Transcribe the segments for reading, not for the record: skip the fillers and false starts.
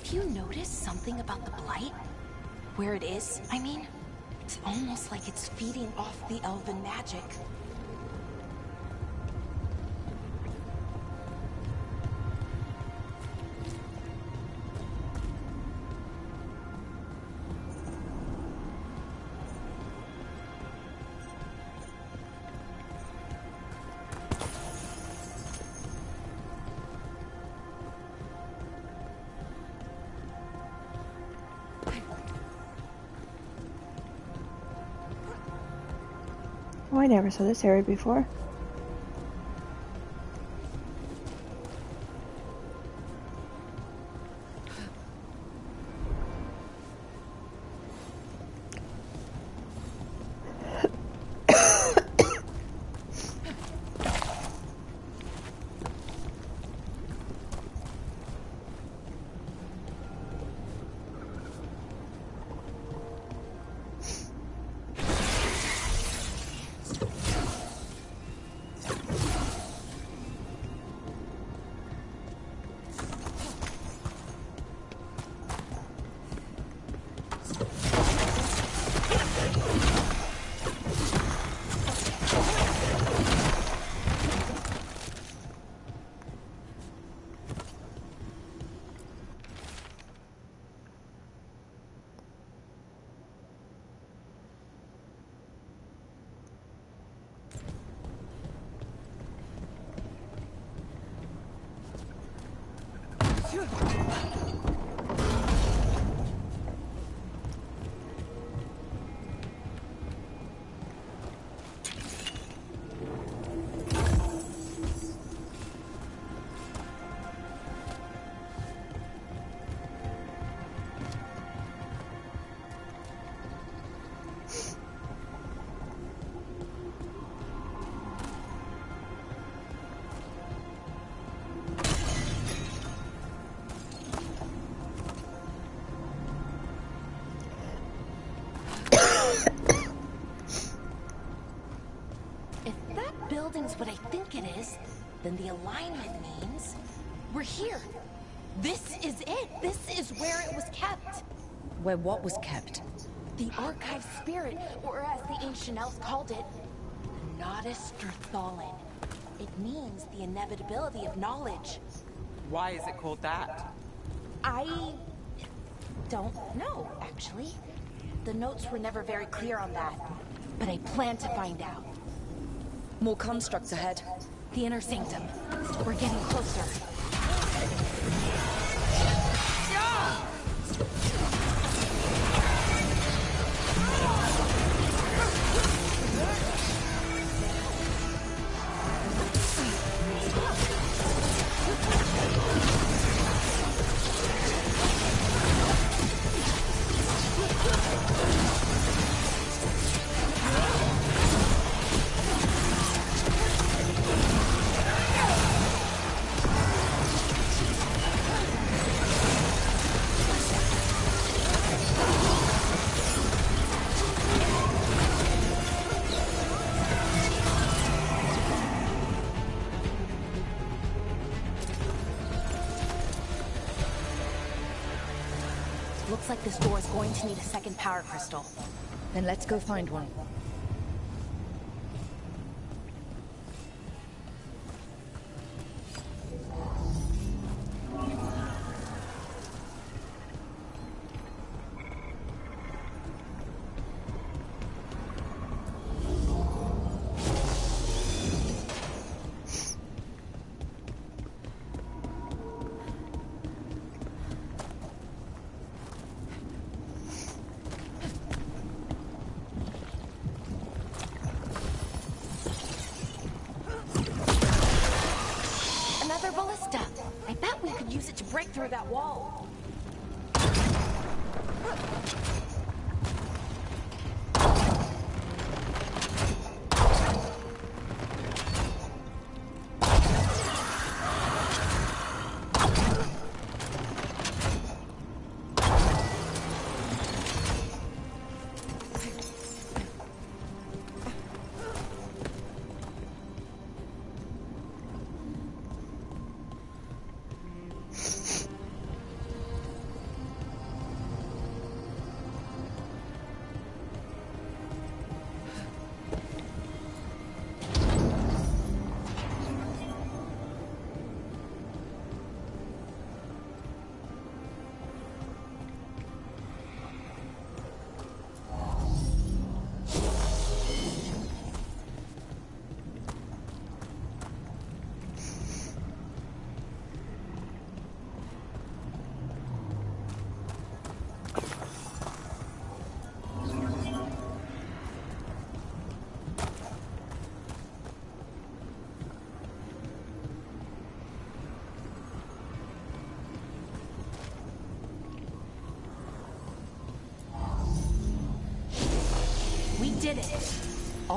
Have you noticed something about the blight? Where it is, I mean? It's almost like it's feeding off the elven magic. Oh, I never saw this area before. What I think it is, then the alignment means we're here. This is it. This is where it was kept. Where what was kept? The archive spirit, or as the ancient elves called it, the Nodus Strathalin. It means the inevitability of knowledge. Why is it called that? I don't know, actually. The notes were never very clear on that, but I plan to find out. More constructs ahead. The inner sanctum. We're getting closer. Looks like this door is going to need a second power crystal. Then let's go find one. Break through that wall.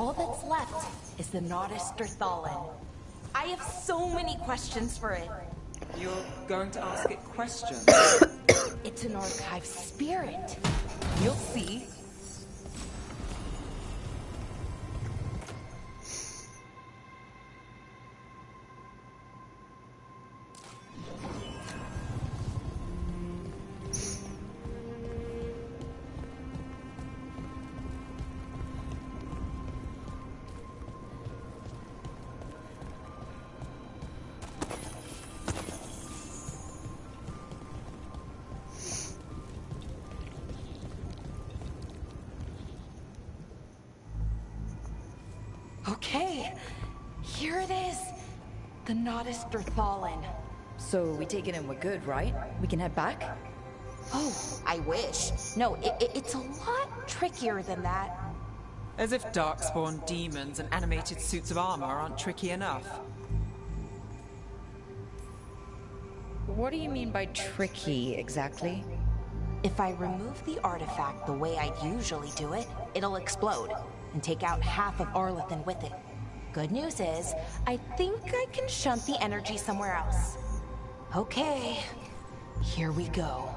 All that's left is the Nodus Derthalin. I have so many questions for it. You're going to ask it questions? It's an archive spirit. You'll see. Okay, here it is. The Nodus Derthalin. So we take it and we're good, right? We can head back? Oh, I wish. No, it's a lot trickier than that. As if darkspawn demons and animated suits of armor aren't tricky enough. What do you mean by tricky, exactly? If I remove the artifact the way I usually do it, it'll explode and take out half of Arlethan with it. Good news is, I think I can shunt the energy somewhere else. Okay, here we go.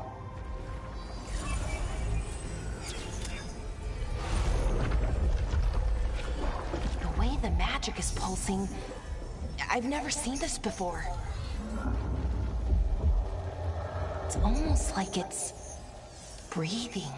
The way the magic is pulsing, I've never seen this before. It's almost like it's breathing.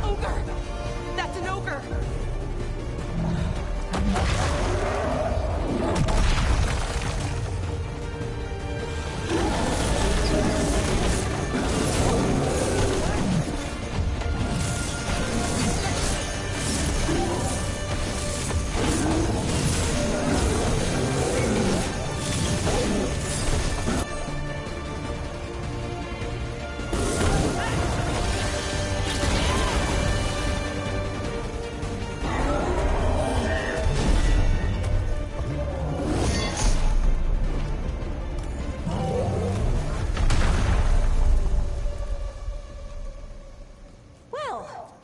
Ogre! That's an ogre!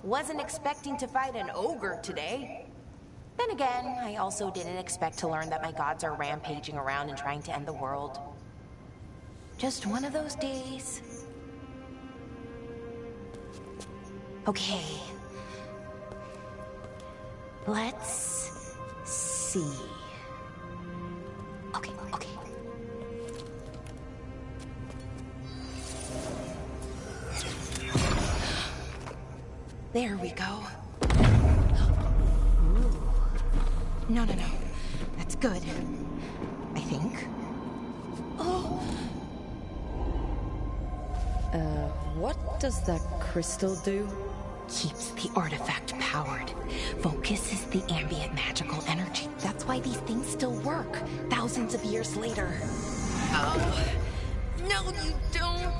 Wasn't expecting to fight an ogre today. Then again, I also didn't expect to learn that my gods are rampaging around and trying to end the world. Just one of those days. Okay. Let's see. Okay. There we go. Ooh. No. That's good. I think. Oh! What does that crystal do? Keeps the artifact powered. Focuses the ambient magical energy. That's why these things still work, thousands of years later. Oh. No, you don't!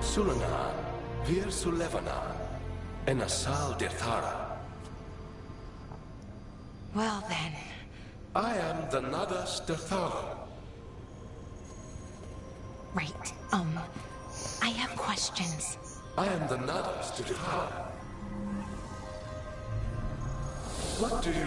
Sulanan, Vir Sulevanan, and Asal Dirthara. Well then. I am the Nodus Derthalin. Right, I have questions. I am the Nodus Derthalin. What do you...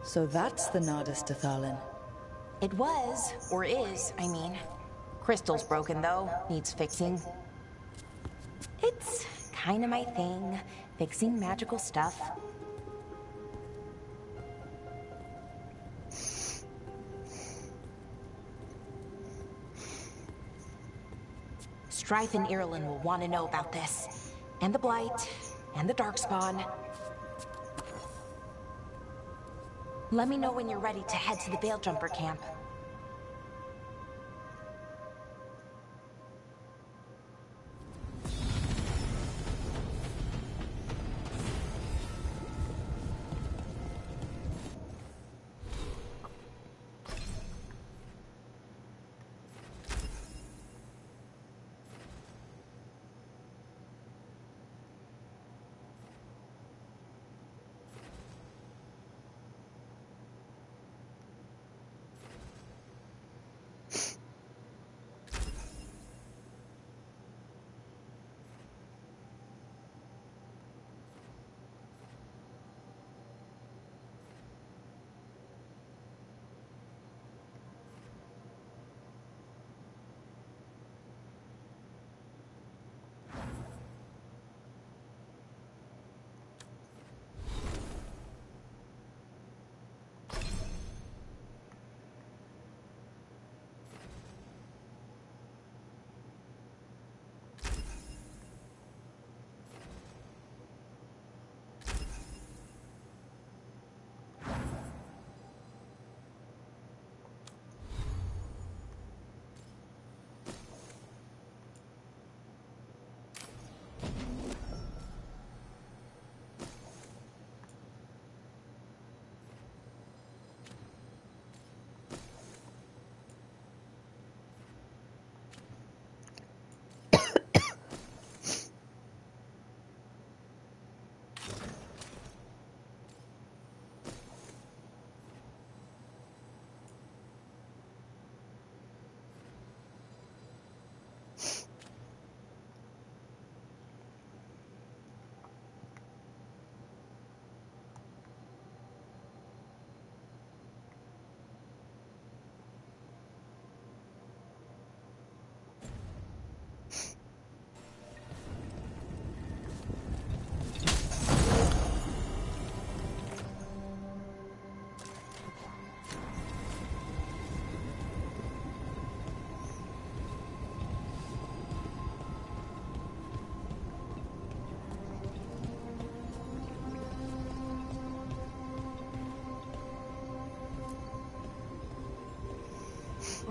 So that's the Nodus Derthalin. It was, or is, I mean. Crystal's broken though, needs fixing. It's kinda my thing, fixing magical stuff. Strife and Irulan will want to know about this. And the Blight, and the Darkspawn. Let me know when you're ready to head to the Veil Jumper camp.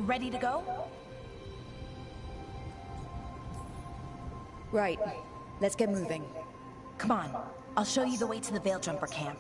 Ready to go? Right. Let's get moving. Come on, I'll show you the way to the Veil Jumper camp.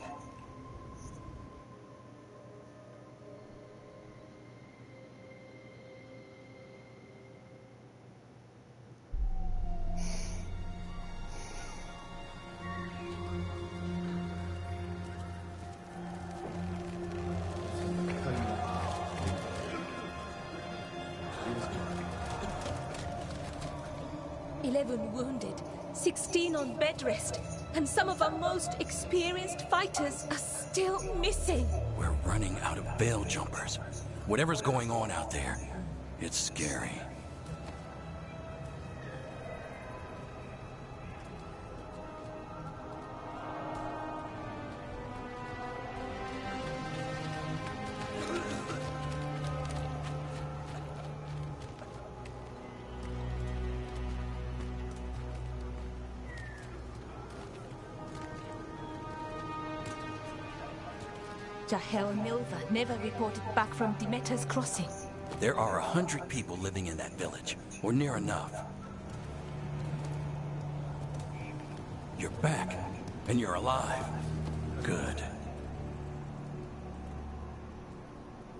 Wounded, 16 on bed rest, and some of our most experienced fighters are still missing. We're running out of Veil Jumpers. Whatever's going on out there, it's scary. Jahel and Milva never reported back from Demeter's crossing. There are 100 people living in that village, or near enough. You're back, and you're alive. Good.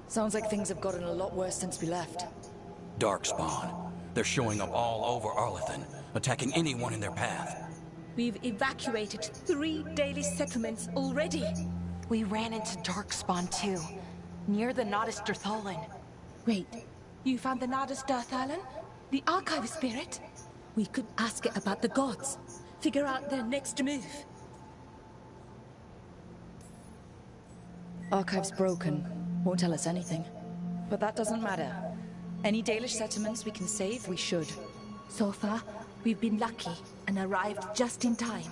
Sounds like things have gotten a lot worse since we left. Darkspawn. They're showing up all over Arlethan, attacking anyone in their path. We've evacuated 3 daily settlements already. We ran into Darkspawn too, near the Nodus Dirthalan. Wait, you found the Nodus Dirthalan? The archive spirit? We could ask it about the gods. Figure out their next move. Archive's broken. Won't tell us anything. But that doesn't matter. Any Dalish settlements we can save, we should. So far, we've been lucky and arrived just in time.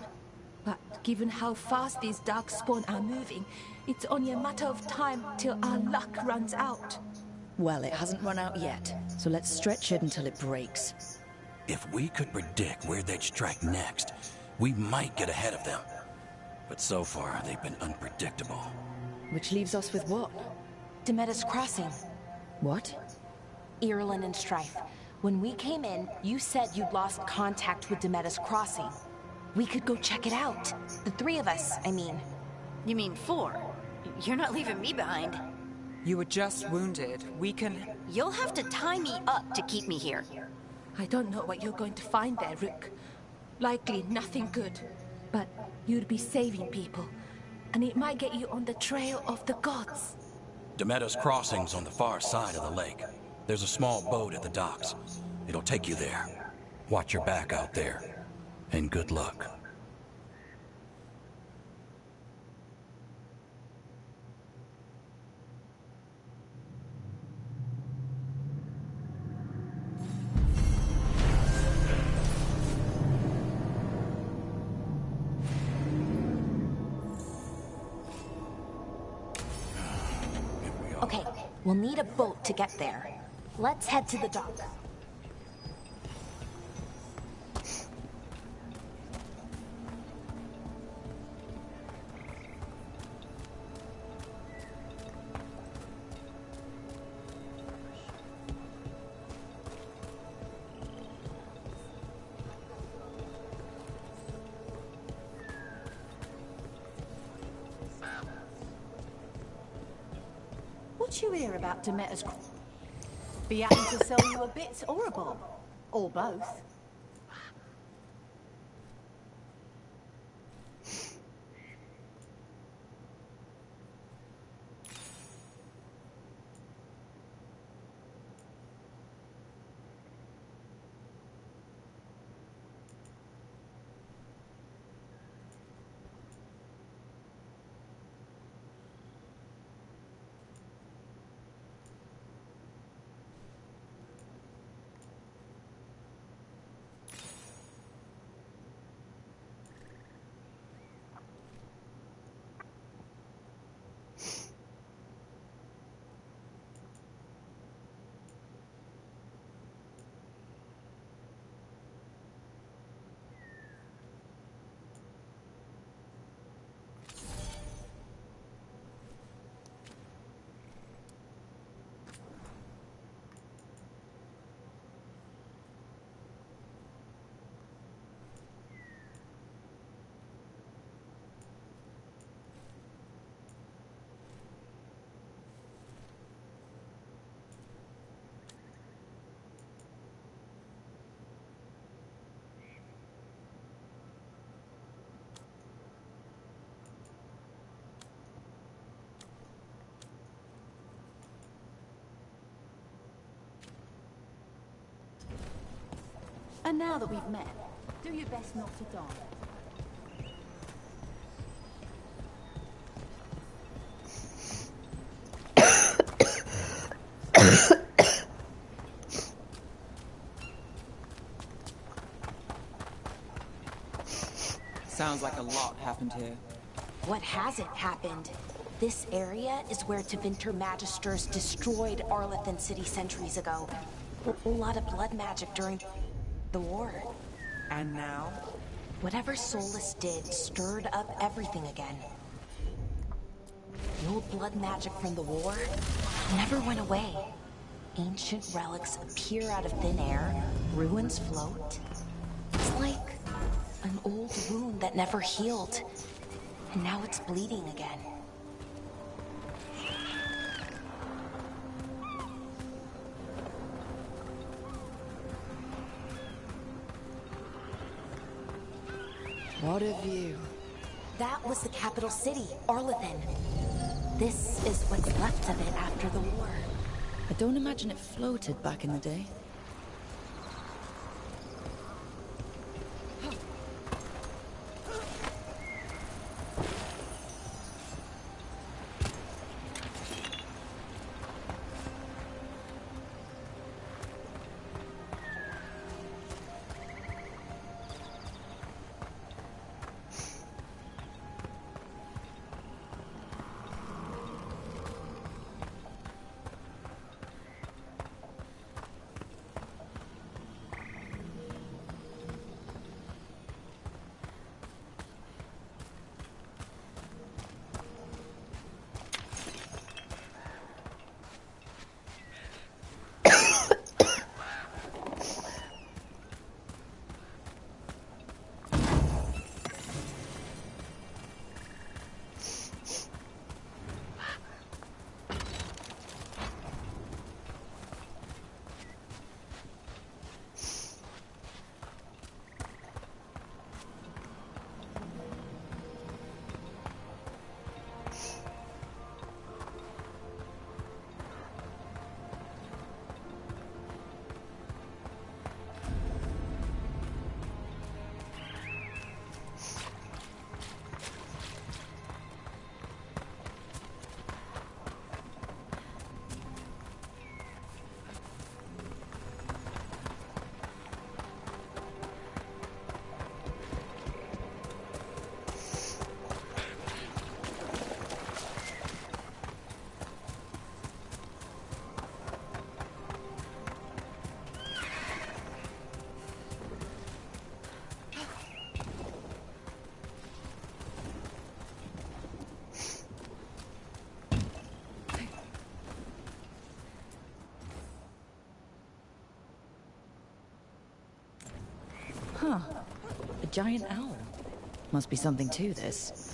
But given how fast these Darkspawn are moving, it's only a matter of time till our luck runs out. Well, it hasn't run out yet, so let's stretch it until it breaks. If we could predict where they'd strike next, we might get ahead of them. But so far, they've been unpredictable. Which leaves us with what? Demeda's Crossing. What? Irulan and Strife. When we came in, you said you'd lost contact with Demeda's Crossing. We could go check it out. The three of us, I mean. You mean 4? You're not leaving me behind. You were just wounded. We can... You'll have to tie me up to keep me here. I don't know what you're going to find there, Rook. Likely nothing good. But you'd be saving people. And it might get you on the trail of the gods. Demeda's Crossing's on the far side of the lake. There's a small boat at the docks. It'll take you there. Watch your back out there. And good luck. Okay, we'll need a boat to get there. Let's head to the dock. What you hear about Demeter's... Be happy to sell you a bit or a bomb? Or both? And now that we've met, do your best not to die. Sounds like a lot happened here. What hasn't happened? This area is where Tevinter Magisters destroyed Arlethan City centuries ago. A lot of blood magic during the war. And now? Whatever Solus did stirred up everything again. The old blood magic from the war never went away. Ancient relics appear out of thin air, ruins float. It's like an old wound that never healed, and now it's bleeding again. What a view. That was the capital city, Arlethan. This is what's left of it after the war. I don't imagine it floated back in the day. Huh. A giant owl. Must be something to this.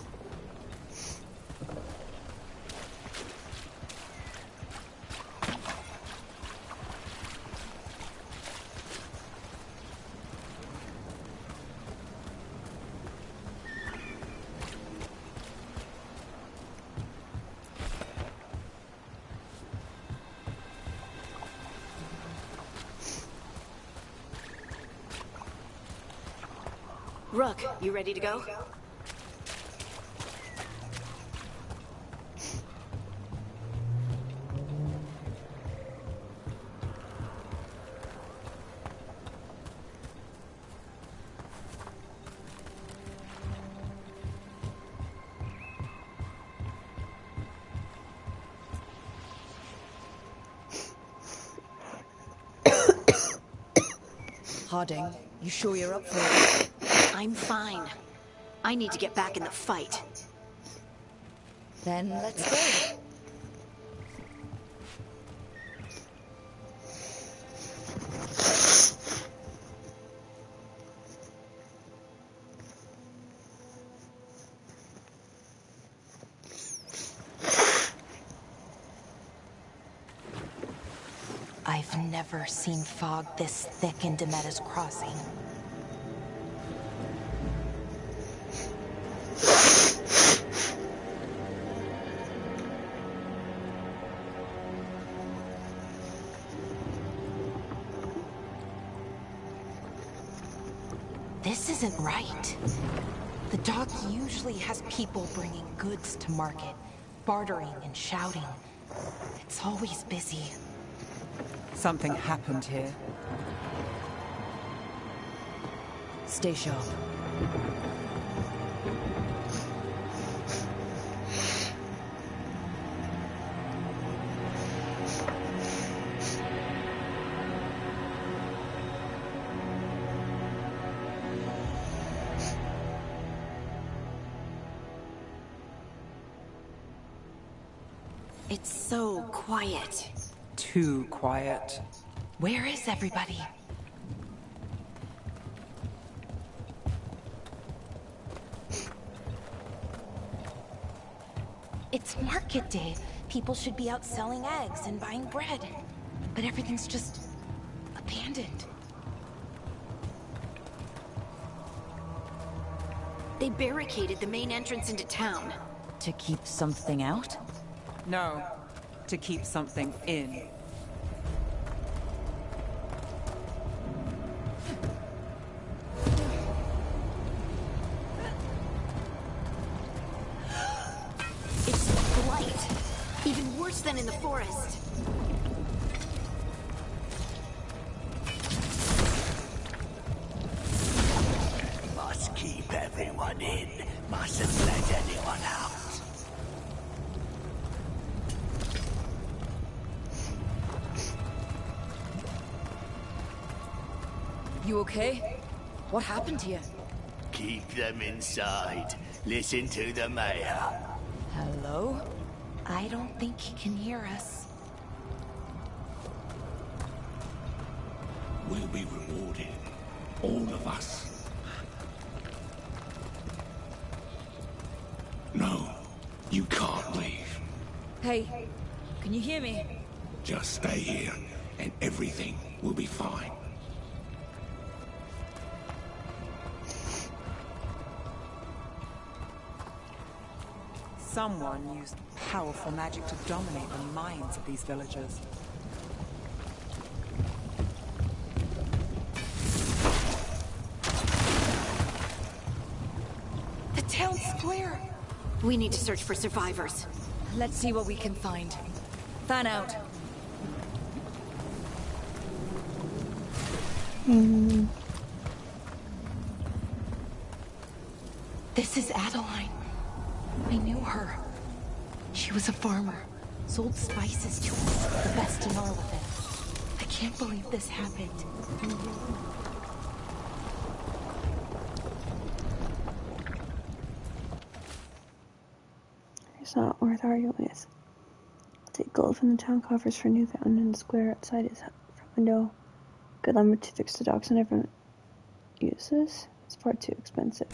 Rook, you ready to go? Harding, you sure you're up for it? I'm fine. I need to get back in the fight. Then let's go. I've never seen fog this thick in Demetta's Crossing. This isn't right. The dock usually has people bringing goods to market, bartering and shouting. It's always busy. Something happened here. Stay sharp. It's so quiet. Too quiet. Where is everybody? It's market day. People should be out selling eggs and buying bread. But everything's just abandoned. They barricaded the main entrance into town. To keep something out? No, to keep something in. It's blight. Even worse than in the forest. Must keep everyone in. Mustn't let anyone out. You okay? What happened here? Keep them inside. Listen to the mayor. Hello? I don't think he can hear us. We'll be rewarded. All of us. No, you can't leave. Hey, can you hear me? Just stay here, and everything will be fine. Someone used powerful magic to dominate the minds of these villagers. The town square! We need to search for survivors. Let's see what we can find. Fan out. This is Adeline. I knew her. She was a farmer. Sold spices to us, the best in Arlithen. I can't believe this happened. It's not worth arguing with. I'll take gold from the town coffers for a new fountain in the square outside his front window. Good lumber to fix the docks and everyone. use this. It's far too expensive.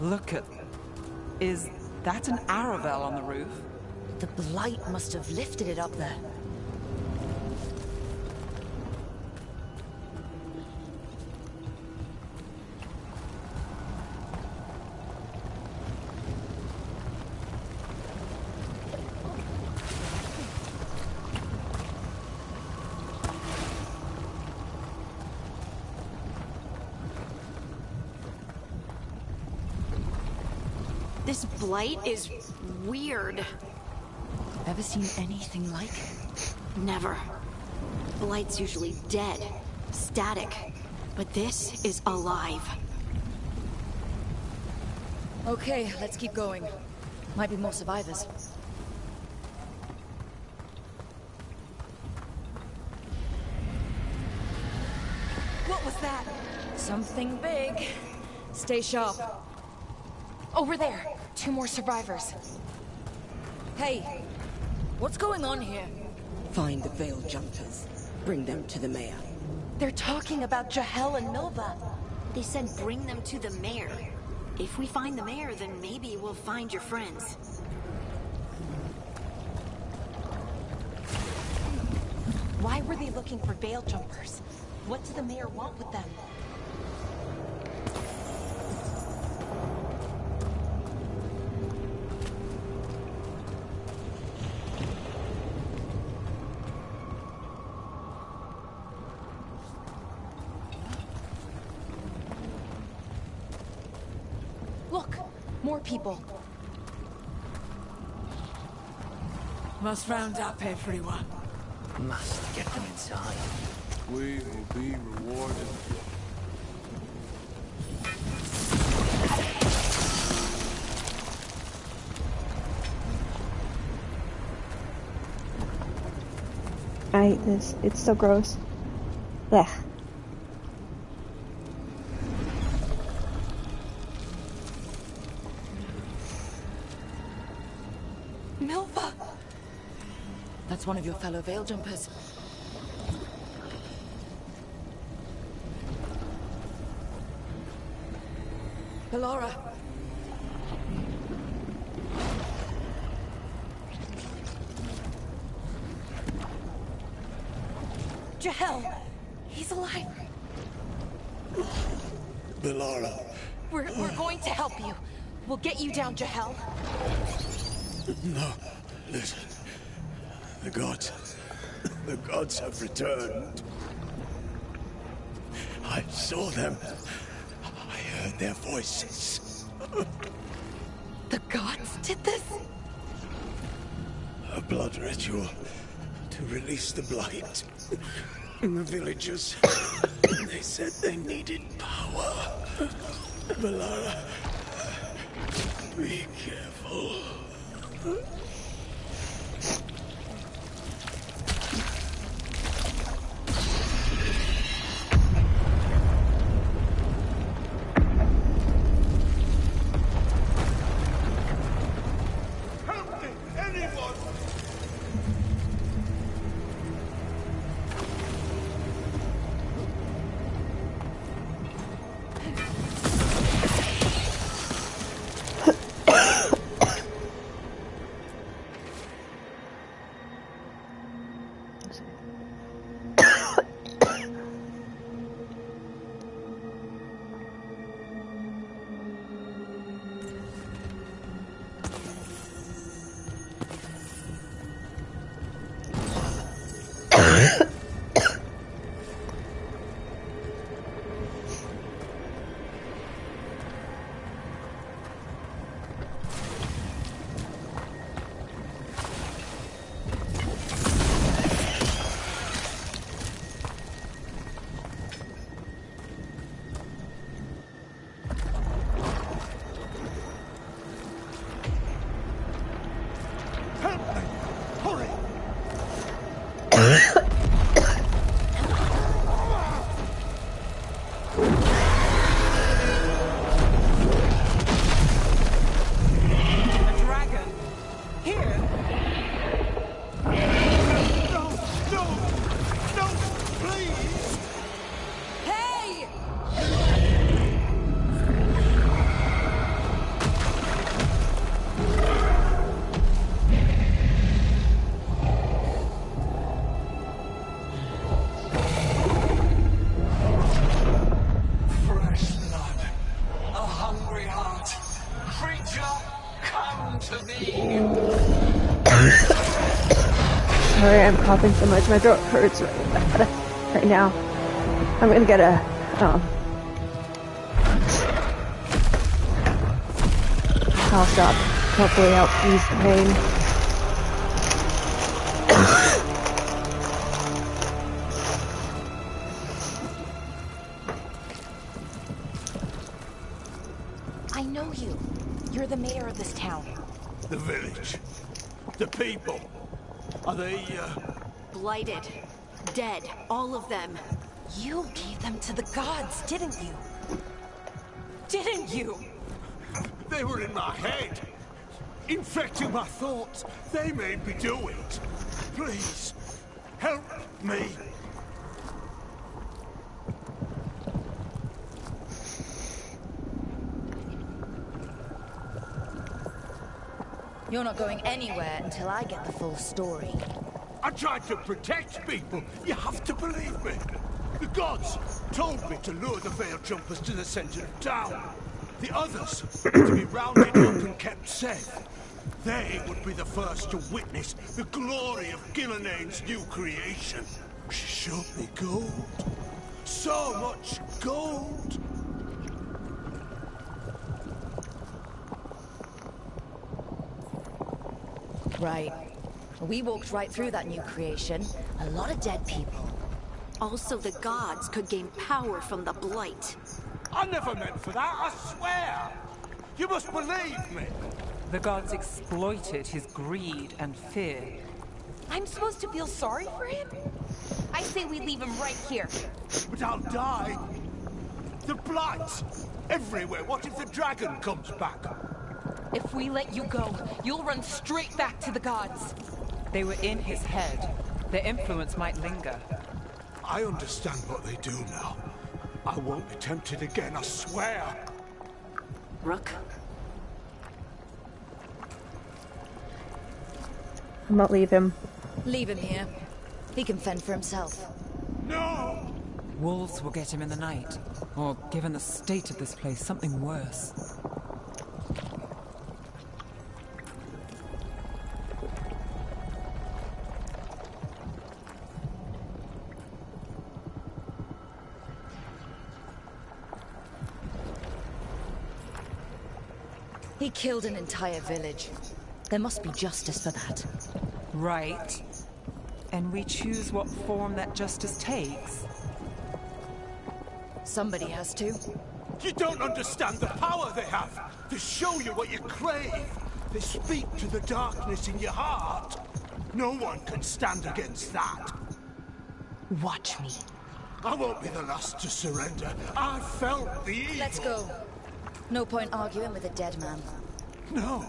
Look at... Is that an Aravel on the roof? The blight must have lifted it up there. This blight is weird. Ever seen anything like it? Never. Blight's usually dead, static, but this is alive. Okay, let's keep going. Might be more survivors. What was that? Something big. Stay sharp. Over there. 2 more survivors. Hey, what's going on here? Find the Veil Jumpers. Bring them to the mayor. They're talking about Jahel and Milva. They said bring them to the mayor. If we find the mayor, then maybe we'll find your friends. Why were they looking for Veil Jumpers? What does the mayor want with them? Look, more people. Must round up everyone. Must get them inside. We will be rewarded. I hate this. It's so gross. Ugh. Milva! That's one of your fellow Veil Jumpers. Ballora. Jahel! He's alive. Ballora. We're going to help you. We'll get you down, Jahel. No, listen. The gods have returned. I saw them. I heard their voices. The gods did this? A blood ritual to release the blight. In the villagers, they said they needed power. Ballora, be careful. sorry I'm coughing so much. My throat hurts right now. I'm gonna get a cough drop. Hopefully help ease the pain. I know you. You're the mayor of this town. The village. The people. Are they, Blighted. Dead. All of them. You gave them to the gods, didn't you? Didn't you? They were in my head. Infecting my thoughts. They made me do it. Please, help me. You're not going anywhere until I get the full story. I tried to protect people. You have to believe me. The gods told me to lure the Veil Jumpers to the center of town. The others were to be rounded up and kept safe. They would be the first to witness the glory of Gilnenane's new creation. She showed me gold. So much gold. Right. We walked right through that new creation. A lot of dead people. Also, the gods could gain power from the Blight. I never meant for that, I swear! You must believe me! The gods exploited his greed and fear. I'm supposed to feel sorry for him? I say we leave him right here. But I'll die. The Blight! Everywhere. What if the dragon comes back? If we let you go, you'll run straight back to the gods. They were in his head. Their influence might linger. I understand what they do now. I won't be tempted again, I swear. Rook? I'm not leave him. Leave him here. He can fend for himself. No! Wolves will get him in the night. Or, given the state of this place, something worse. He killed an entire village. There must be justice for that. Right. And we choose what form that justice takes. Somebody has to. You don't understand the power they have. They show you what you crave. They speak to the darkness in your heart. No one can stand against that. Watch me. I won't be the last to surrender. I felt the evil. Let's go. No point arguing with a dead man. No.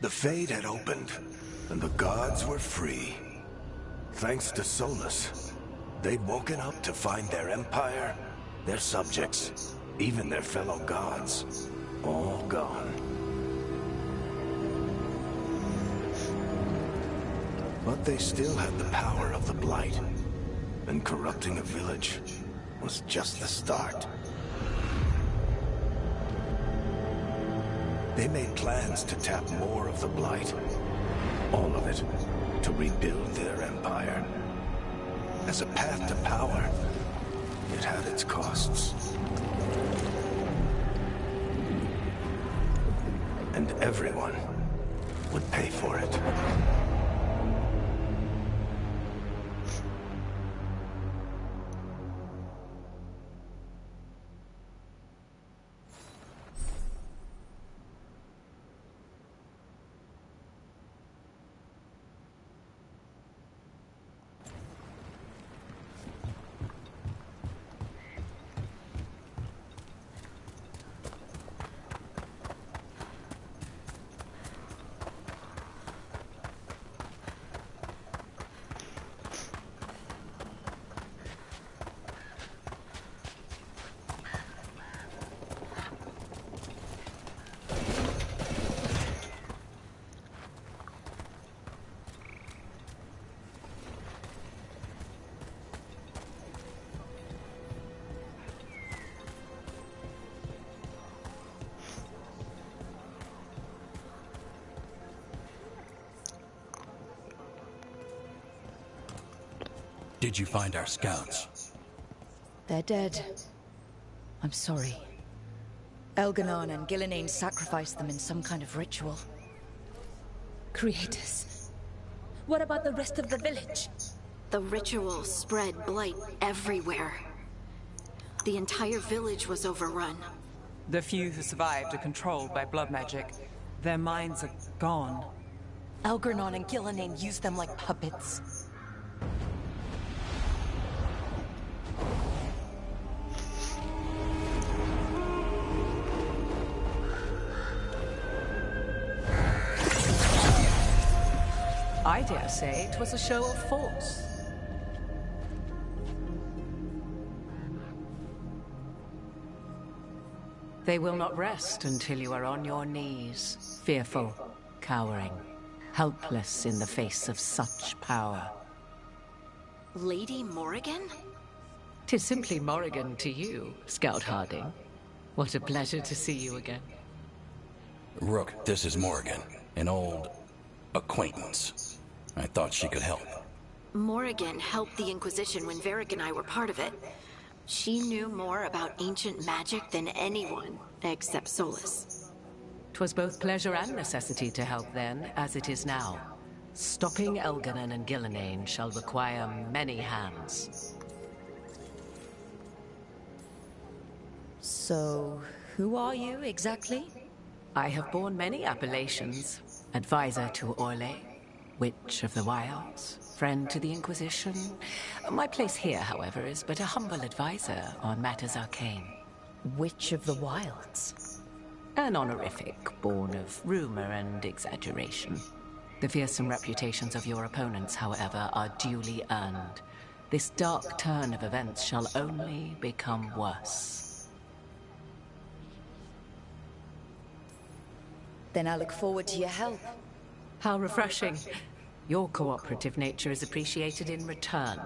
The Fade had opened, and the gods were free. Thanks to Solus, they'd woken up to find their empire, their subjects, even their fellow gods, all gone. But they still had the power of the Blight, and corrupting a village was just the start. They made plans to tap more of the Blight, all of it, to rebuild their empire. As a path to power, it had its costs. And everyone would pay for it. did you find our scouts? They're dead. I'm sorry. Elganon and Gillenane sacrificed them in some kind of ritual. Creators. What about the rest of the village? The ritual spread blight everywhere. The entire village was overrun. The few who survived are controlled by blood magic. Their minds are gone. Elgarnon and Gillenane used them like puppets. I dare say it was a show of force. They will not rest until you are on your knees, fearful, cowering, helpless in the face of such power. Lady Morrigan? 'Tis simply Morrigan to you, Scout Harding. What a pleasure to see you again. Rook, this is Morrigan, an old acquaintance. I thought she could help. Morrigan helped the Inquisition when Varric and I were part of it. She knew more about ancient magic than anyone, except Solus. 'Twas both pleasure and necessity to help then, as it is now. Stopping Elganon and Gillenane shall require many hands. So, who are you exactly? I have borne many appellations. Advisor to Orlais, Witch of the Wilds, friend to the Inquisition. My place here, however, is but a humble advisor on matters arcane. Witch of the Wilds? An honorific born of rumor and exaggeration. The fearsome reputations of your opponents, however, are duly earned. This dark turn of events shall only become worse. Then I look forward to your help. How refreshing. Your cooperative nature is appreciated in return.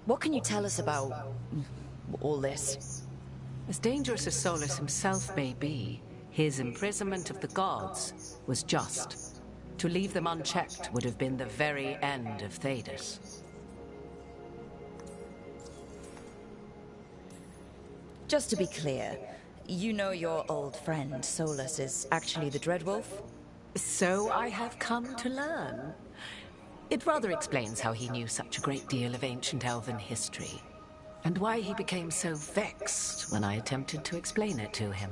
What can you tell us about all this? As dangerous as Solus himself may be, his imprisonment of the gods was just. To leave them unchecked would have been the very end of Thedas. Just to be clear, you know your old friend Solus is actually the Dreadwolf? So I have come to learn. It rather explains how he knew such a great deal of ancient elven history, and why he became so vexed when I attempted to explain it to him.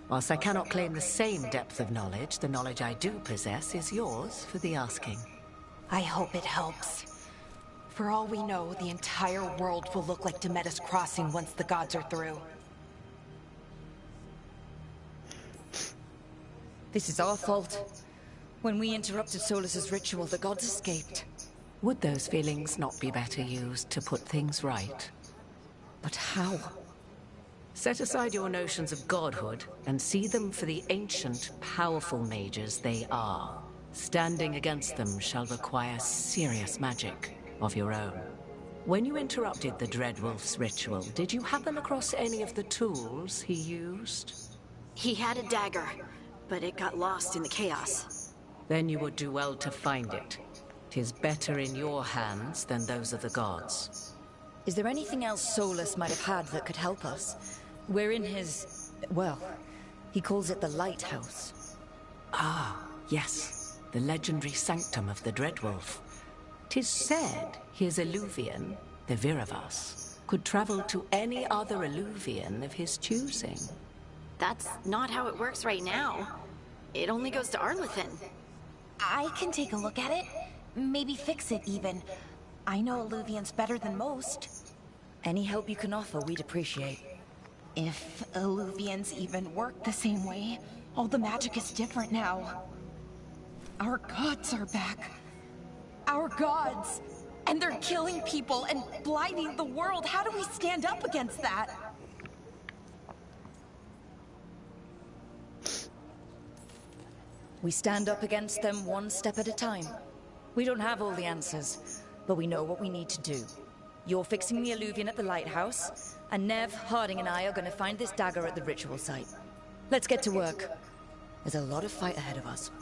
Whilst I cannot claim the same depth of knowledge, the knowledge I do possess is yours for the asking. I hope it helps. For all we know, the entire world will look like Demetus Crossing once the gods are through. This is our fault. When we interrupted Solus's ritual, the gods escaped. Would those feelings not be better used to put things right? But how? Set aside your notions of godhood and see them for the ancient, powerful mages they are. Standing against them shall require serious magic of your own. When you interrupted the Dreadwolf's ritual, did you happen across any of the tools he used? He had a dagger, but it got lost in the chaos. Then you would do well to find it. 'Tis better in your hands than those of the gods. Is there anything else Solus might have had that could help us? We're in his... well, he calls it the Lighthouse. Ah, yes. The legendary sanctum of the Dreadwolf. 'Tis said his Illuvian, the Viravas, could travel to any other Illuvian of his choosing. That's not how it works right now. It only goes to Arlethan. I can take a look at it. Maybe fix it, even. I know Illuvians better than most. Any help you can offer, we'd appreciate. If Illuvians even work the same way, all the magic is different now. Our gods are back. Our gods! And they're killing people and blighting the world. How do we stand up against that? We stand up against them one step at a time. We don't have all the answers, but we know what we need to do. You're fixing the Illuvian at the lighthouse, and Nev, Harding and I are going to find this dagger at the ritual site. Let's get to work. There's a lot of fight ahead of us.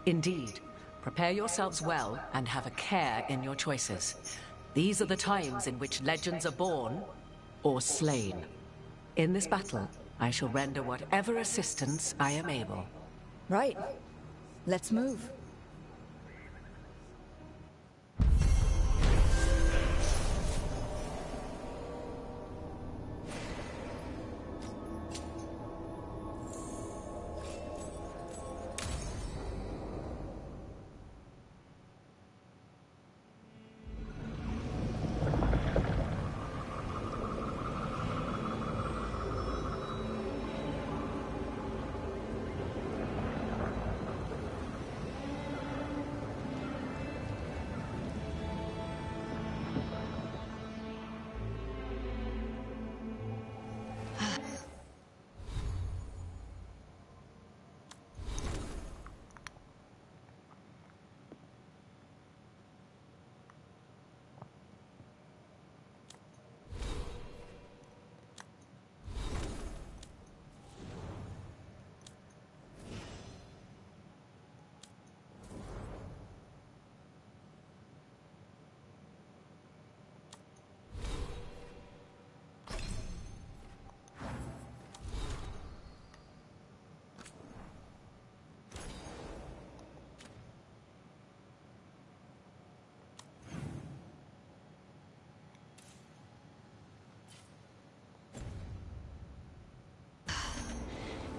Indeed. Prepare yourselves well and have a care in your choices. These are the times in which legends are born or slain. In this battle, I shall render whatever assistance I am able. Right. Let's move.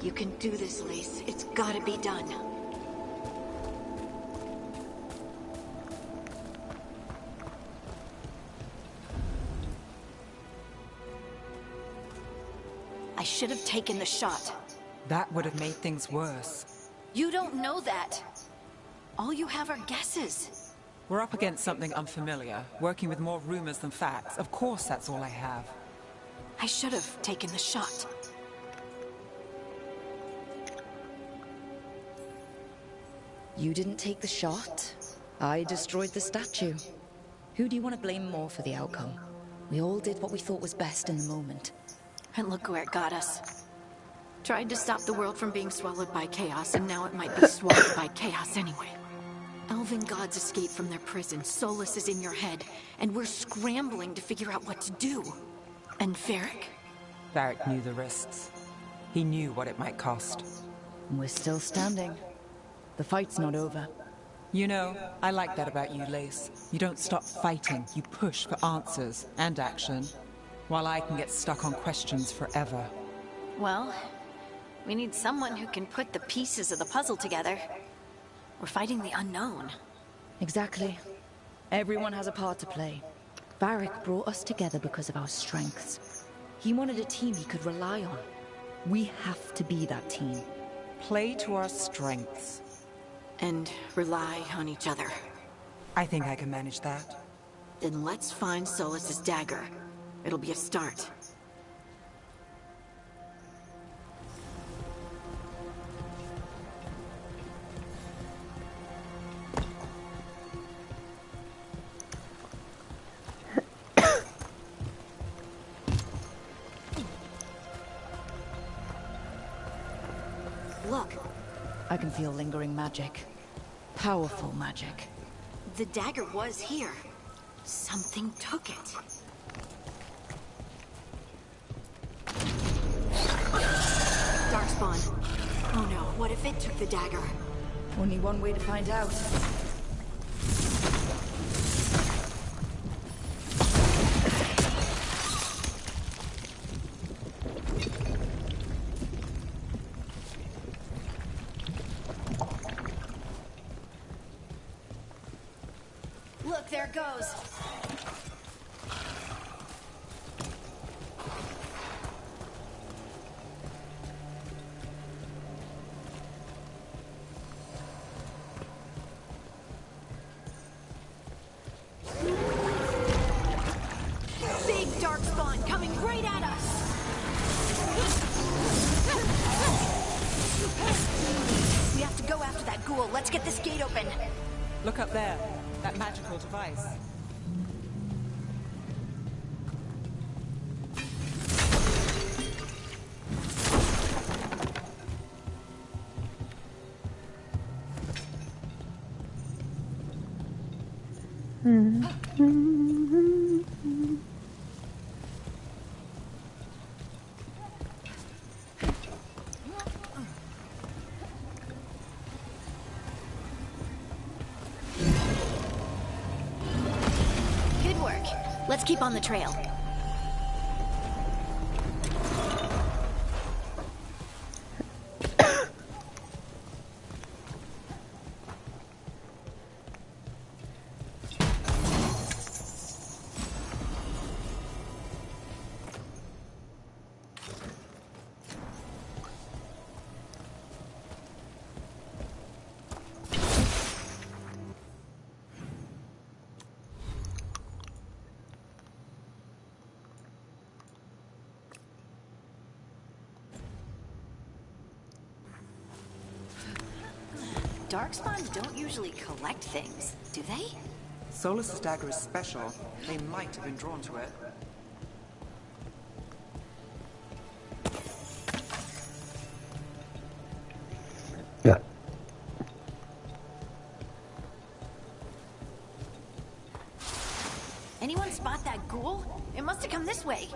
You can do this, Lace. It's gotta be done. I should have taken the shot. That would have made things worse. You don't know that. All you have are guesses. We're up against something unfamiliar, working with more rumors than facts. Of course that's all I have. I should have taken the shot. You didn't take the shot. I destroyed the statue. Who do you want to blame more for the outcome? We all did what we thought was best in the moment. And look where it got us. Tried to stop the world from being swallowed by chaos, and now it might be swallowed by chaos anyway. Elven gods escaped from their prison, Solus is in your head, and we're scrambling to figure out what to do. And Varric? Varric knew the risks. He knew what it might cost. And we're still standing. The fight's not over. You know, I like that about you, Lace. You don't stop fighting. You push for answers and action, while I can get stuck on questions forever. Well, we need someone who can put the pieces of the puzzle together. We're fighting the unknown. Exactly. Everyone has a part to play. Varric brought us together because of our strengths. He wanted a team he could rely on. We have to be that team. Play to our strengths. And rely on each other. I think I can manage that. Then let's find Solus's dagger. It'll be a start. Look. I can feel lingering magic. Powerful magic. The dagger was here. Something took it. Darkspawn. Oh no, what if it took the dagger? Only one way to find out. Look, there it goes. Big darkspawn coming right at us. We have to go after that ghoul. Let's get this gate open. Look up there. That magical device. Let's keep on the trail. Darkspawns don't usually collect things, do they? Solus's dagger is special. They might have been drawn to it. Yeah. Anyone spot that ghoul? It must have come this way.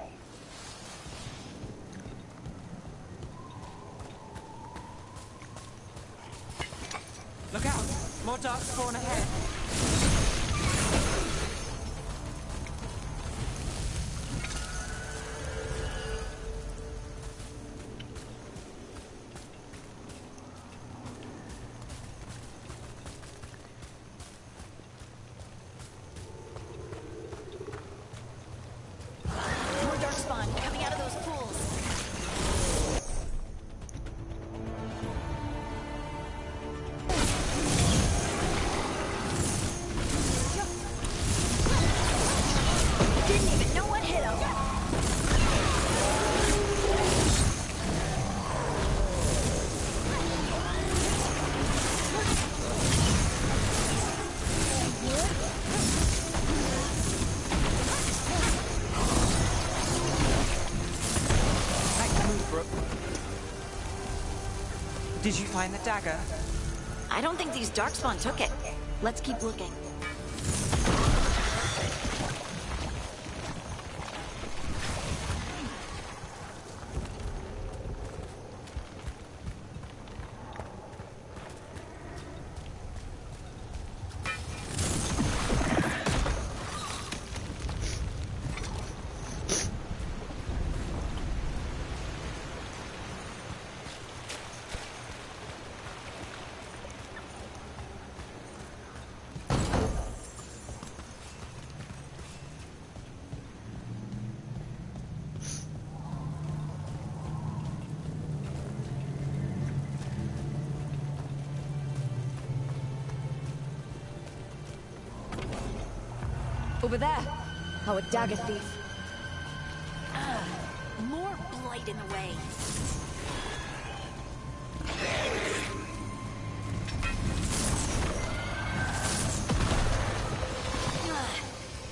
Look out! More darkspawn ahead! More darkspawn coming out of those pools. Didn't even know what hit him. Did you find the dagger? I don't think these darkspawn took it. Let's keep looking. Over there. Our dagger thief. More blight in the way.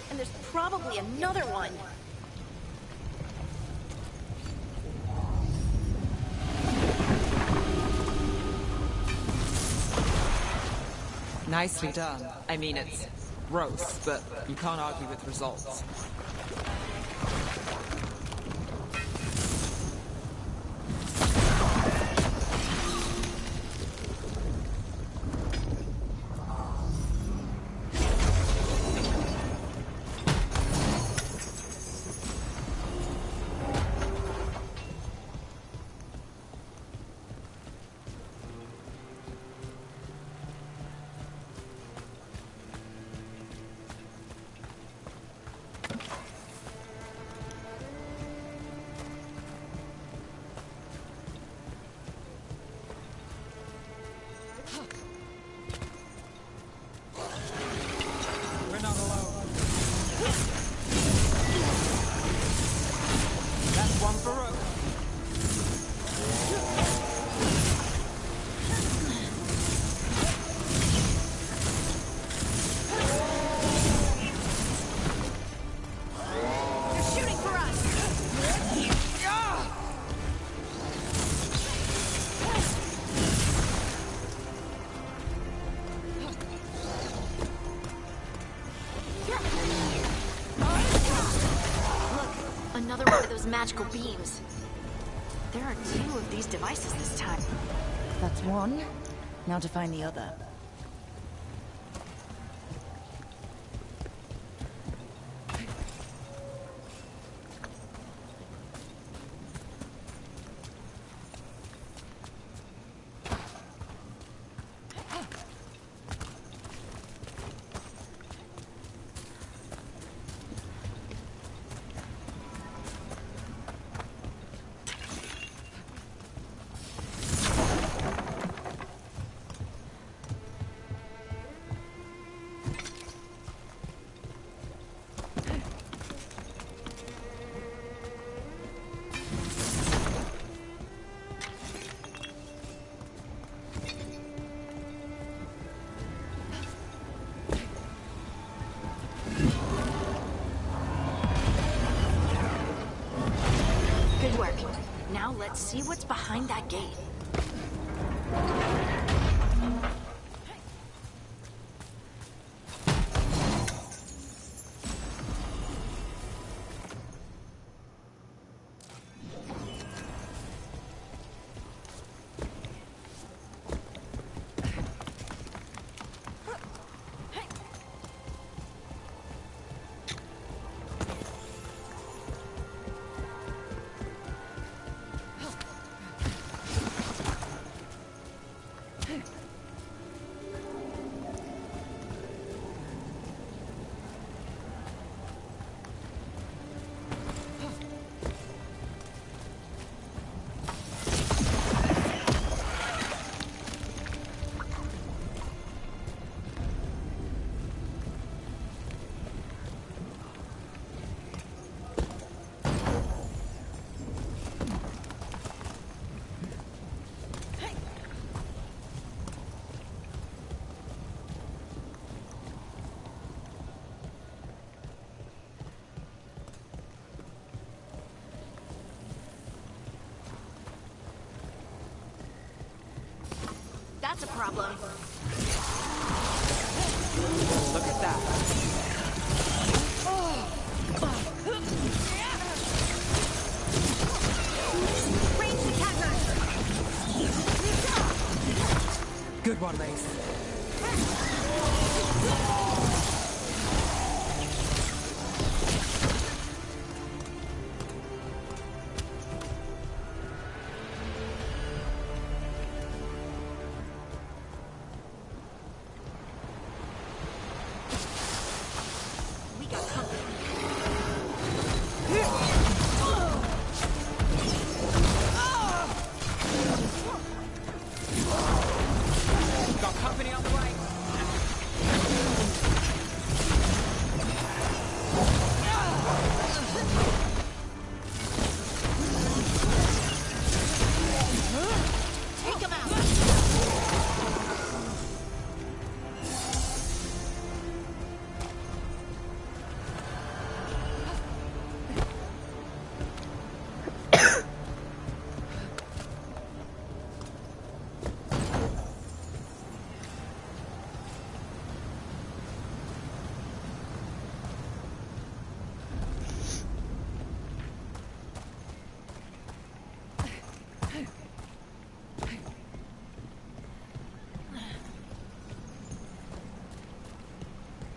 And there's probably another one. Nicely done. I mean, it's gross, but you can't argue with results. Another one of those magical beams. There are 2 of these devices this time. That's one. Now to find the other. Let's see what's behind that gate. That's a problem. Look at that. Range attackers! Good one, Lace.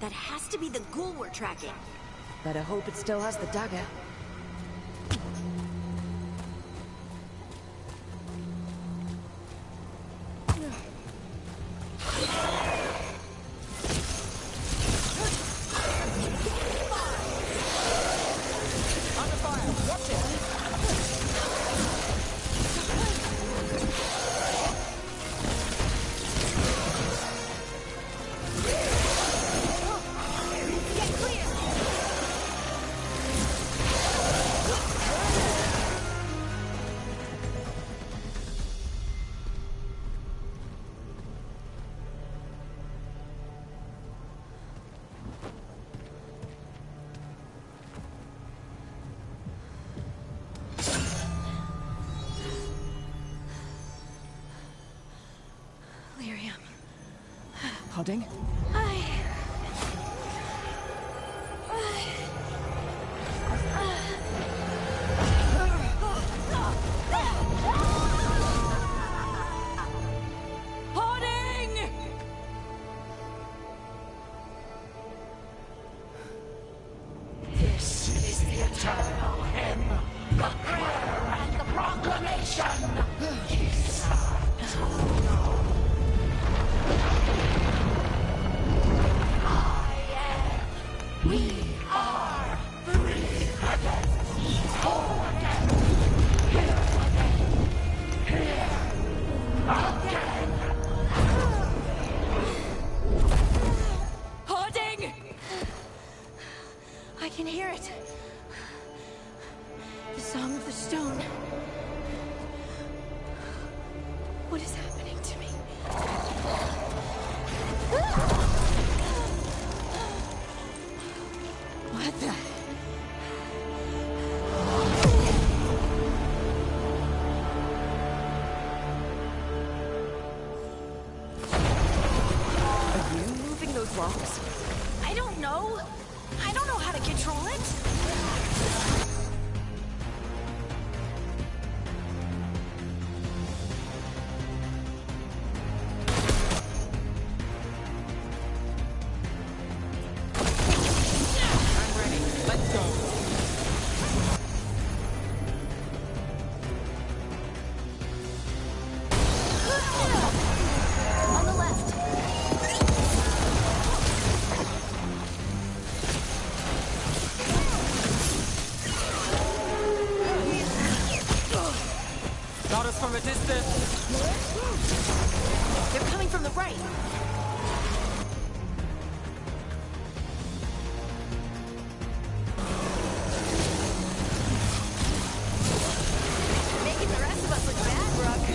That has to be the ghoul we're tracking. Better hope it still has the dagger. Hodding? This is the eternal hymn, the prayer and the proclamation. We are free again. Whole again. Here again. Here again. Hoarding! I can hear it. The song of the stone. What is happening to me? What the? box? I don't know. I don't know how to control it. From a distance. They're coming from the right. Making the rest of us look bad, Brooke.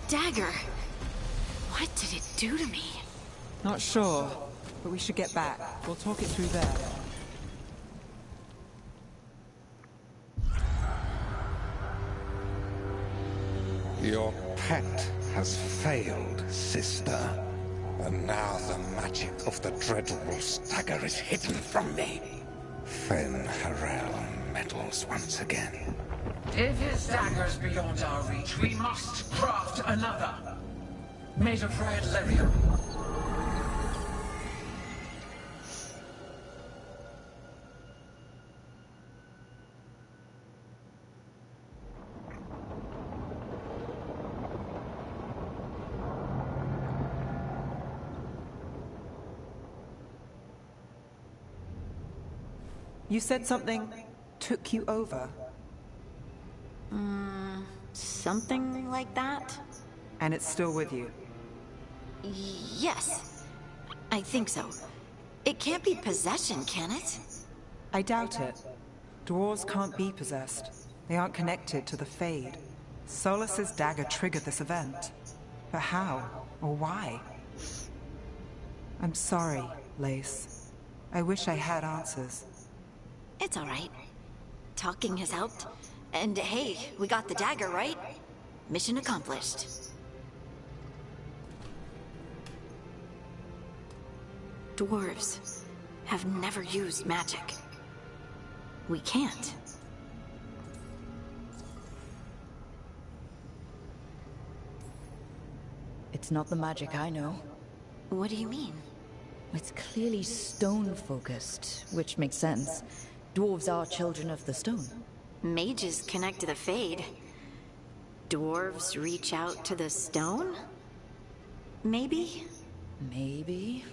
Dagger. What did it do to me? Not sure, but we should get back. We'll talk it through there. Your pet has failed, sister. And now the magic of the dreadful dagger is hidden from me. Fen Harel meddles once again. If his dagger's beyond our reach, we must craft another. Made of red lyrium. You said something took you over. Something like that? And it's still with you? Yes. I think so. It can't be possession, can it? I doubt it. Dwarves can't be possessed. They aren't connected to the Fade. Solus's dagger triggered this event. But how? Or why? I'm sorry, Lace. I wish I had answers. It's all right. Talking has helped. And hey, we got the dagger, right? Mission accomplished. Dwarves have never used magic. We can't. It's not the magic I know. What do you mean? It's clearly stone-focused, which makes sense. Dwarves are children of the stone. Mages connect to the Fade. Dwarves reach out to the stone? Maybe? Maybe?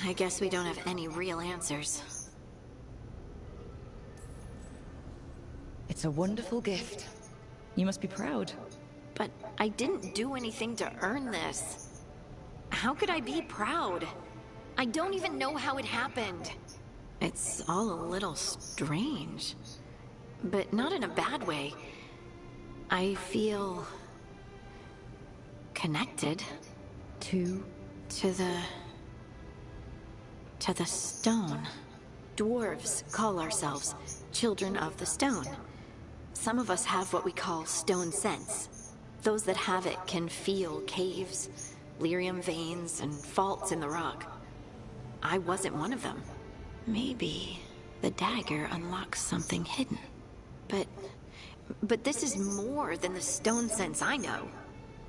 I guess we don't have any real answers. It's a wonderful gift. You must be proud. But I didn't do anything to earn this. How could I be proud? I don't even know how it happened. It's all a little strange. But not in a bad way. I feel... connected. To the stone. Dwarves call ourselves Children of the Stone. Some of us have what we call stone sense. Those that have it can feel caves, lyrium veins, and faults in the rock. I wasn't one of them. Maybe the dagger unlocks something hidden. But this is more than the stone sense I know.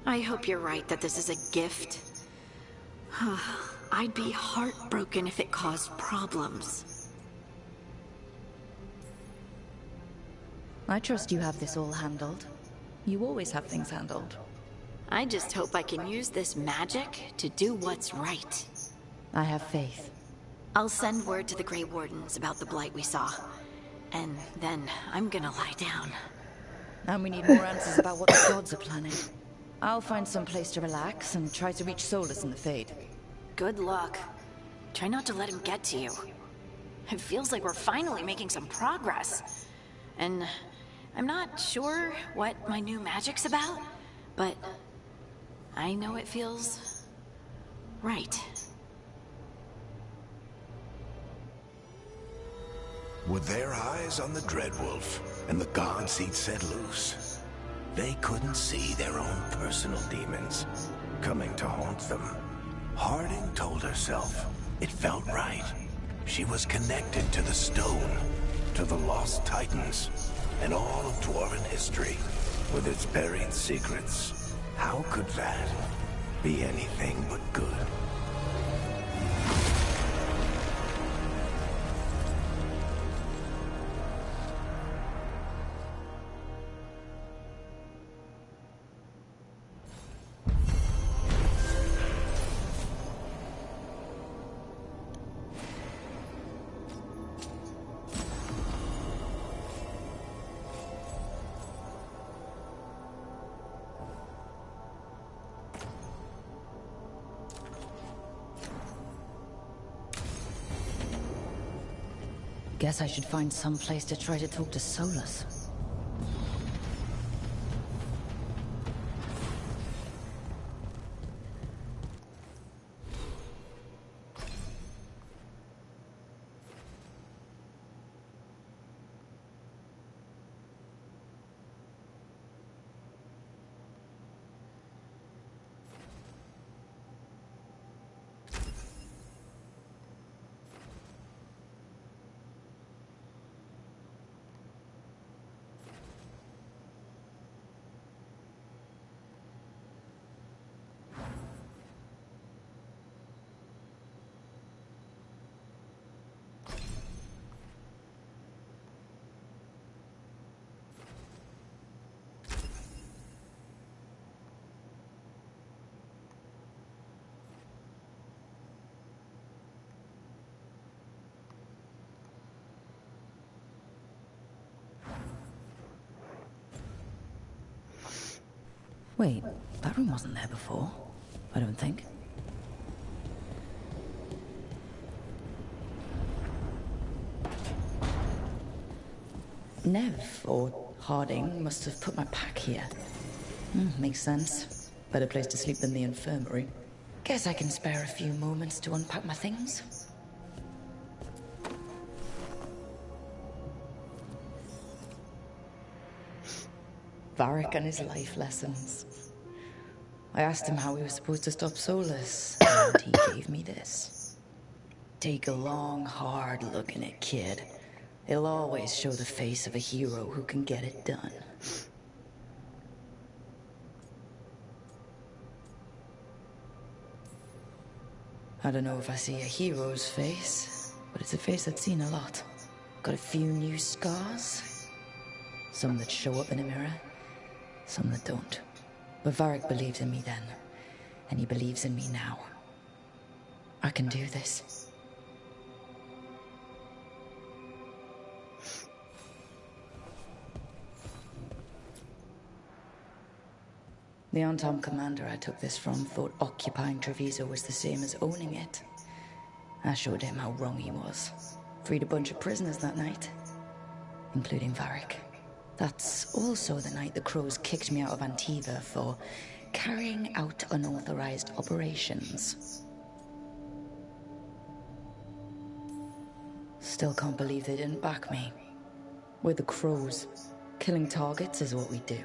I hope you're right that this is a gift. I'd be heartbroken if it caused problems. I trust you have this all handled. You always have things handled. I just hope I can use this magic to do what's right. I have faith. I'll send word to the Grey Wardens about the blight we saw. And then I'm gonna lie down. And we need more answers about what the gods are planning. I'll find some place to relax and try to reach Solus in the Fade. Good luck. Try not to let him get to you. It feels like we're finally making some progress. And I'm not sure what my new magic's about, but I know it feels right. With their eyes on the Dreadwolf and the gods he'd set loose, they couldn't see their own personal demons coming to haunt them. Harding told herself it felt right. She was connected to the stone, to the lost titans, and all of Dwarven history, with its buried secrets. How could that be anything but good? Guess I should find some place to try to talk to Solus. Wait, that room wasn't there before, I don't think. Nev, or Harding, must have put my pack here. Makes sense. Better place to sleep than the infirmary. Guess I can spare a few moments to unpack my things. Varric and his life lessons. I asked him how we were supposed to stop Solus, and he gave me this. Take a long, hard look in it, kid. It'll always show the face of a hero who can get it done. I don't know if I see a hero's face, but it's a face I've seen a lot. Got a few new scars. Some that show up in a mirror, some that don't. But Varric believed in me then, and he believes in me now. I can do this. The on-time commander I took this from thought occupying Treviso was the same as owning it. I showed him how wrong he was. Freed a bunch of prisoners that night, including Varric. That's also the night the Crows kicked me out of Antiva for carrying out unauthorized operations. Still can't believe they didn't back me. We're the Crows. Killing targets is what we do.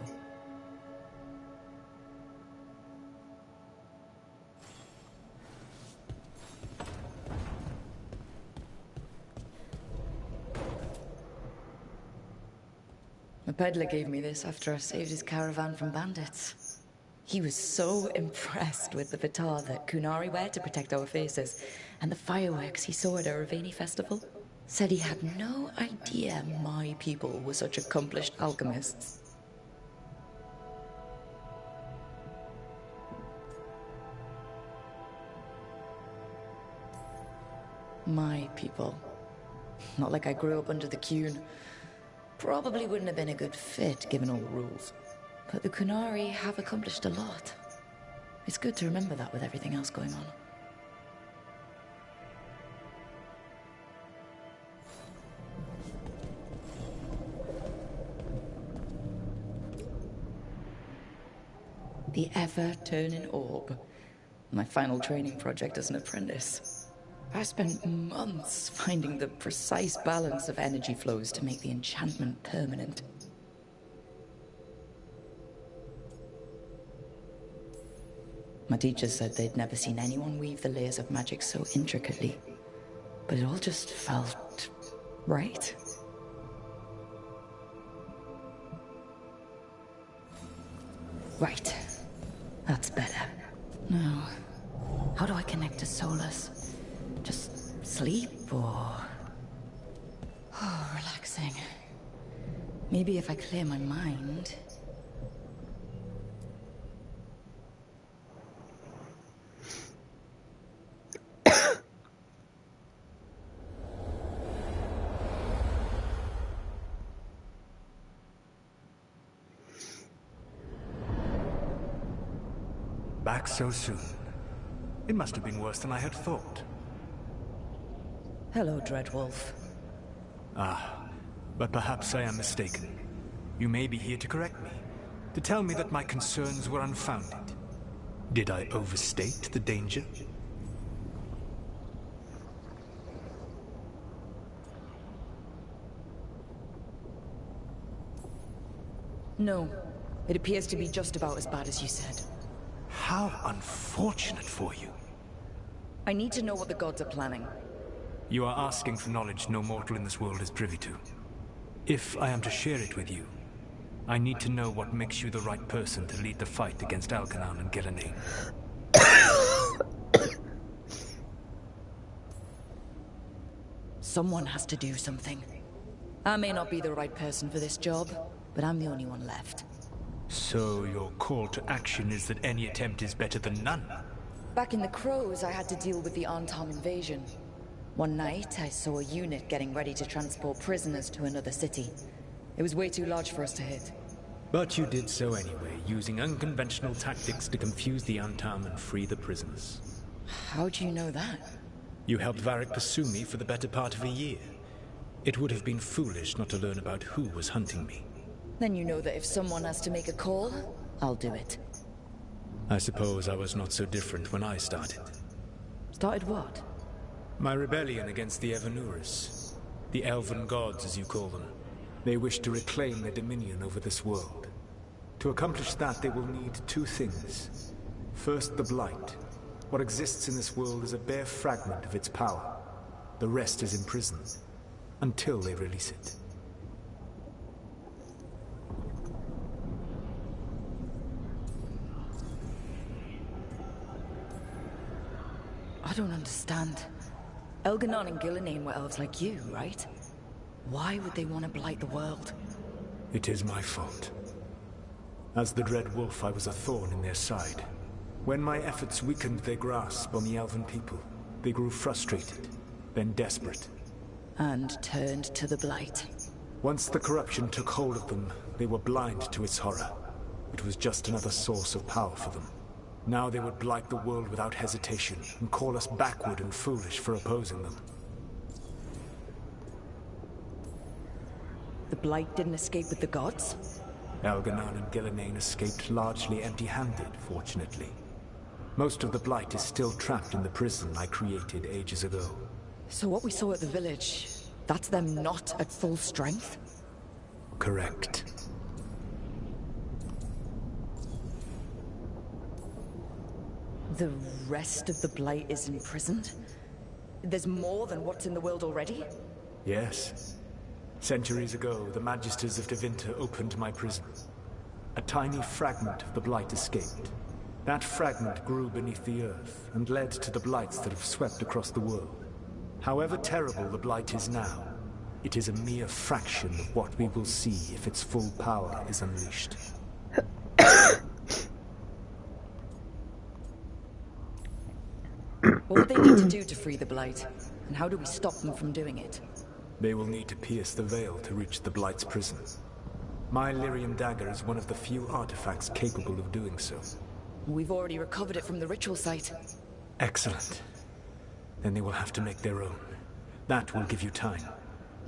The peddler gave me this after I saved his caravan from bandits. He was so impressed with the vitar that Kunari wear to protect our faces, and the fireworks he saw at a Ravani festival. Said he had no idea my people were such accomplished alchemists. My people. Not like I grew up under the Qun. Probably wouldn't have been a good fit, given all the rules. But the Kunari have accomplished a lot. It's good to remember that with everything else going on. The ever-turning orb. My final training project as an apprentice. I spent months finding the precise balance of energy flows to make the enchantment permanent. My teachers said they'd never seen anyone weave the layers of magic so intricately, but it all just felt right. Right. That's better. Now, how do I connect to Solus? Just sleep or... Oh, relaxing. Maybe if I clear my mind... Back so soon. It must have been worse than I had thought. Hello, Dreadwolf. Ah, but perhaps I am mistaken. You may be here to correct me, to tell me that my concerns were unfounded. Did I overstate the danger? No. It appears to be just about as bad as you said. How unfortunate for you. I need to know what the gods are planning. You are asking for knowledge no mortal in this world is privy to. If I am to share it with you, I need to know what makes you the right person to lead the fight against Algernon and Gillenane. Someone has to do something. I may not be the right person for this job, but I'm the only one left. So your call to action is that any attempt is better than none? Back in the Crows, I had to deal with the Arntam invasion. One night, I saw a unit getting ready to transport prisoners to another city. It was way too large for us to hit. But you did so anyway, using unconventional tactics to confuse the Arntam and free the prisoners. How do you know that? You helped Varric pursue me for the better part of a year. It would have been foolish not to learn about who was hunting me. Then you know that if someone has to make a call, I'll do it. I suppose I was not so different when I started. Started what? My rebellion against the Evanuris. The elven gods, as you call them. They wish to reclaim their dominion over this world. To accomplish that, they will need two things. First, the Blight. What exists in this world is a bare fragment of its power. The rest is imprisoned, until they release it. I don't understand. Elganon and Gillenane were elves like you, right? Why would they want to blight the world? It is my fault. As the Dread Wolf, I was a thorn in their side. When my efforts weakened their grasp on the elven people, they grew frustrated, then desperate. And turned to the Blight. Once the corruption took hold of them, they were blind to its horror. It was just another source of power for them. Now they would blight the world without hesitation, and call us backward and foolish for opposing them. The Blight didn't escape with the gods? Elganon and Gillenane escaped largely empty-handed, fortunately. Most of the Blight is still trapped in the prison I created ages ago. So what we saw at the village, that's them not at full strength? Correct. The rest of the Blight is imprisoned? There's more than what's in the world already? Yes. Centuries ago, the Magisters of Tevinter opened my prison. A tiny fragment of the Blight escaped. That fragment grew beneath the earth and led to the Blights that have swept across the world. However terrible the Blight is now, it is a mere fraction of what we will see if its full power is unleashed. What would they need to do to free the Blight? And how do we stop them from doing it? They will need to pierce the veil to reach the Blight's prison. My lyrium dagger is one of the few artifacts capable of doing so. We've already recovered it from the ritual site. Excellent. Then they will have to make their own. That will give you time.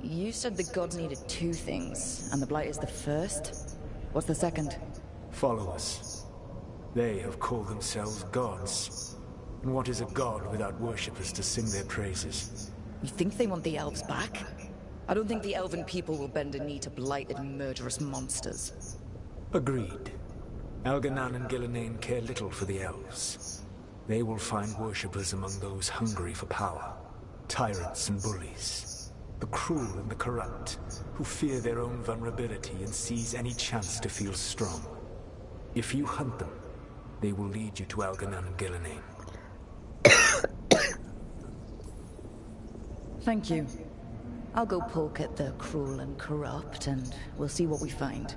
You said the gods needed 2 things, and the Blight is the first? What's the second? Follow us. They have called themselves gods. And what is a god without worshippers to sing their praises? You think they want the elves back? I don't think the elven people will bend a knee to blighted, murderous monsters. Agreed. Elganan and Gillenane care little for the elves. They will find worshippers among those hungry for power. Tyrants and bullies. The cruel and the corrupt, who fear their own vulnerability and seize any chance to feel strong. If you hunt them, they will lead you to Elganan and Gillenane. Thank you. I'll go poke at the cruel and corrupt, and we'll see what we find.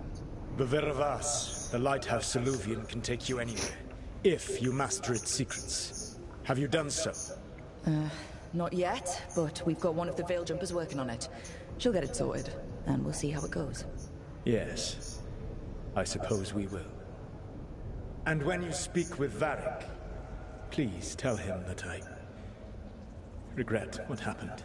The Veravas, the lighthouse Soluvian, can take you anywhere, if you master its secrets. Have you done so? Not yet, but we've got one of the Veil Jumpers working on it. She'll get it sorted, and we'll see how it goes. Yes. I suppose we will. And when you speak with Varric, please tell him that I regret what happened.